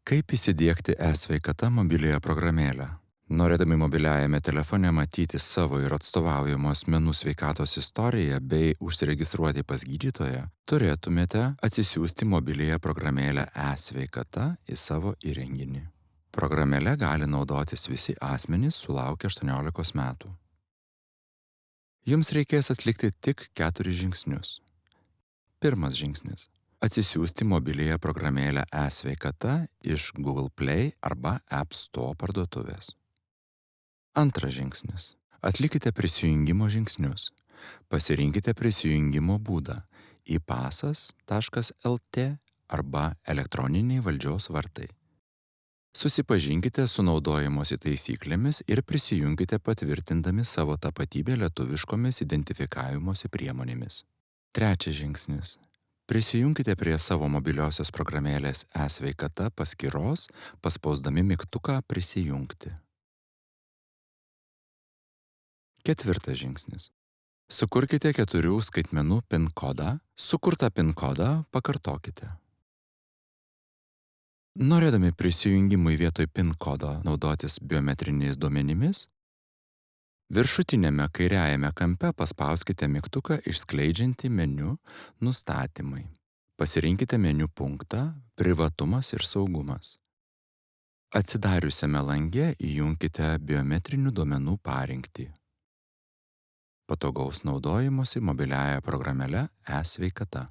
Kaip įsidiegti e-sveikata mobiliąją programėlę? Norėdami mobiliajame telefone matyti savo ir atstovaujamų asmenų sveikatos istoriją bei užsiregistruoti pas gydytoją, turėtumėte atsisiųsti mobiliąją programėlę e-sveikata į savo įrenginį. Programėle gali naudotis visi asmenys sulaukę 18 metų. Jums reikės atlikti tik 4 žingsnius. Pirmas žingsnis. Atsisiųsti mobiliąją programėlę e-sveikata iš Google Play arba App Store parduotuvės. Antras žingsnis. Atlikite prisijungimo žingsnius. Pasirinkite prisijungimo būdą ipasas.lt arba elektroniniai valdžios vartai. Susipažinkite su naudojimosi taisyklėmis ir prisijunkite patvirtindami savo tapatybę lietuviškomis identifikavimosi priemonėmis. Trečias žingsnis. Prisijunkite prie savo mobiliosios programėlės e-sveikata paskyros, paspausdami mygtuką Prisijungti. Ketvirtas žingsnis. Sukurkite 4 skaitmenų PIN kodą. Sukurtą PIN kodą pakartokite. Norėdami prisijungimui vietoj PIN kodo naudotis biometriniais duomenimis, viršutiniame kairiajame kampe paspauskite mygtuką išskleidžiantį meniu Nustatymai. Pasirinkite meniu punktą Privatumas ir saugumas. Atsidariusiame lange įjunkite biometrinių duomenų parinktį. Patogaus naudojimosi mobiliąja programėle e-sveikata.